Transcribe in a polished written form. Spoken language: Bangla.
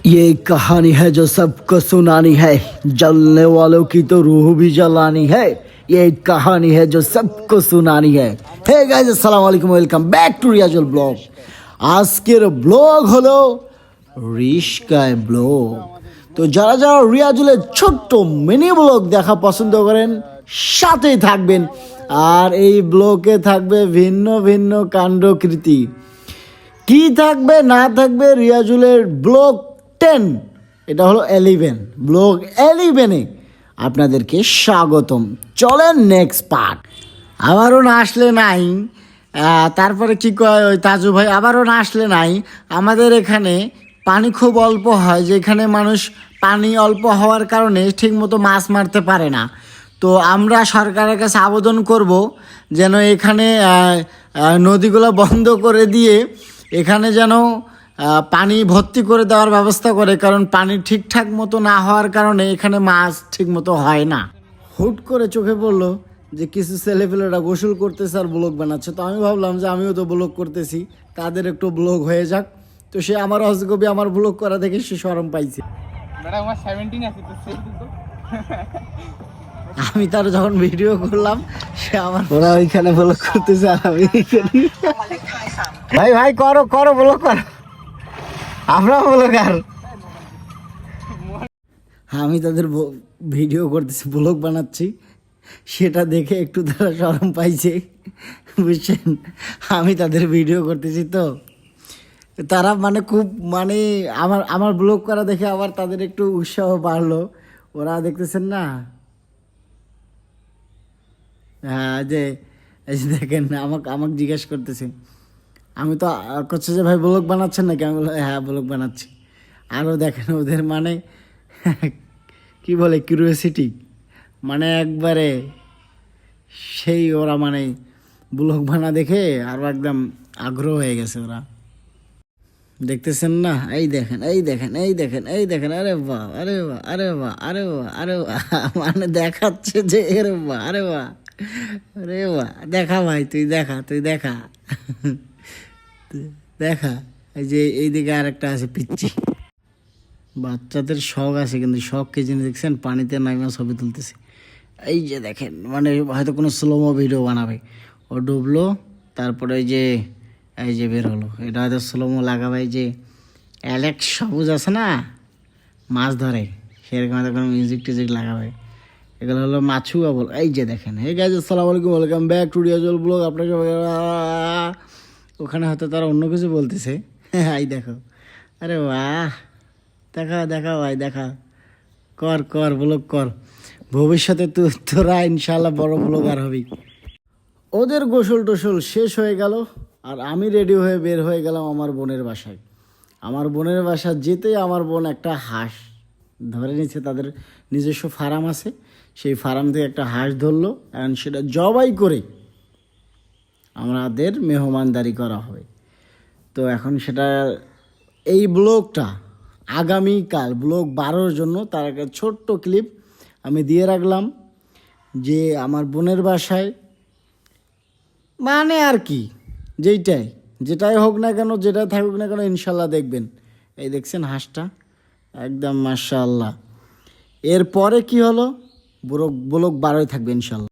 ये कहानी है जो सबको सुनानी है, जलने वालों की तो रूह भी जलानी है। ये कहानी है जो सबको सुनानी है। हे गाइस, আসসালামু আলাইকুম, welcome back to Riazul blog. আজকের ব্লগ হলো রিশকায় ব্লগ। তো যারা যারা রিয়াজুলের ছোট্ট মিনি ব্লগ দেখা পছন্দ করেন সাথেই থাকবেন। আর এই ব্লগে থাকবে ভিন্ন ভিন্ন কাণ্ডকৃতি। কি থাকবে না থাকবে রিয়াজুলের ব্লগ 10, এটা হলো 11, ব্লগ 11-এ আপনাদেরকে স্বাগতম। চলেন নেক্সট পার্ট। আবারও না আসলে নাই, তারপরে কি কয় ওই তাজু ভাই, আবারও না আসলে নাই। আমাদের এখানে পানি খুব অল্প হয়, যেখানে মানুষ পানি অল্প হওয়ার কারণে ঠিকমতো মাছ মারতে পারে না। তো আমরা সরকারের কাছে আবেদন করব যেন এখানে নদীগুলো বন্ধ করে দিয়ে এখানে যেন পানি ভর্তি করে দেওয়ার ব্যবস্থা করে, কারণ পানি ঠিকঠাক মতো না হওয়ার কারণে এখানে মাছ ঠিক মতো হয় না। হুট করে চোখে পড়লো যে কিছু ছেলেপেলেরা গোসল করতেছে আর ব্লগ বানাচ্ছে। তো আমি ভাবলাম যে আমিও তো ব্লগ করতেছি, তাদের একটু ব্লগ হয়ে যাক। তো সে আমার অজগবি আমার ব্লগ করা দেখে সে শরম পাইছে। আমি তার যখন ভিডিও করলাম সে আমার ওরা ওইখানে ব্লগ করতেছে আর আমি ভাই ভাই করো করো ব্লগ করো, আমরা ব্লগ। আর আমি তাদের ভিডিও করতেছি, ব্লগ বানাচ্ছি, সেটা দেখে একটু তারা শরম পাইছে, বুঝছেন। আমি তাদের ভিডিও করতেছি তো তারা মানে খুব মানে আমার ব্লগ করা দেখে আবার তাদের একটু উৎসাহ বাড়লো। ওরা দেখতেছেন না, হ্যাঁ যে এই যে দেখেন আমাকে জিজ্ঞেস করতেছে। আমি তো করছে যে ভাই ব্লগ বানাচ্ছেন নাকি, আমি বললাম হ্যাঁ ব্লগ বানাচ্ছি। আরও দেখেন ওদের মানে কি বলে কিউরিওসিটি, মানে একবারে সেই ওরা মানে ব্লগ বানা দেখে আরও একদম আগ্রহ হয়ে গেছে ওরা। দেখতেছেন না, এই দেখেন এই দেখেন এই দেখেন এই দেখেন, আরে বাহ আরে বাহ আরে বাহ আরে বাহ আরে বাহ, মানে দেখাচ্ছে যে আরে বাহ আরে বাহ আরে বাহ, দেখা ভাই তুই দেখা তুই দেখা দেখা। এই যে এইদিকে আরেকটা আছে পিচ্ছি। বাচ্চাদের শখ আছে, কিন্তু শখ কে জিনিস দেখছেন, পানিতে নাইমা ছবি তুলতেছে। এই যে দেখেন মানে হয়তো কোনো স্লোমো ভিডিও বানাবে, ও ডুবলো তারপরে এই যে বের হলো, এটা হয়তো স্লোমো লাগাবে। এই যে অ্যালেক্স সবুজ আছে না, মাছ ধরে, সেরকম হয়তো কোনো মিউজিক টিউজিক লাগাবে। এগুলো হলো মাছুয়া বল। এই যে দেখেন, হে গাইজ আসসালামু আলাইকুম, welcome back to Riazul blog. আপনাকে ওখানে হয়তো তারা অন্য কিছু বলতেছে। এই দেখো, আরে বাহ, দেখা দেখা ভাই দেখা, কর কর ব্লগ কর, ভবিষ্যতে তোরা ইনশাল্লাহ বড় ব্লগার হবি। ওদের গোসল টোসল শেষ হয়ে গেল আর আমি রেডি হয়ে বের হয়ে গেলাম আমার বোনের বাসায়। আমার বোনের বাসা যেতেই আমার বোন একটা হাঁস ধরে নিচ্ছে, তাদের নিজস্ব ফার্ম আছে, সেই ফার্ম থেকে একটা হাঁস ধরলো, অ্যান্ড সেটা জবাই করে আমাদের মেহমানদারি করা হবে। তো এখন সেটা এই ব্লগটা আগামীকাল ব্লগ 12-র জন্য তার একটা ছোট্ট ক্লিপ আমি দিয়ে রাখলাম, যে আমার বোনের বাসায় মানে আর কি যেটাই হোক না কেন, যেটাই থাকুক না কেন, ইনশাল্লাহ দেখবেন। এই দেখছেন হাঁসটা একদম মাশাআল্লাহ। এরপরে কি হলো, ব্লগ 12-ই থাকবে ইনশাল্লাহ।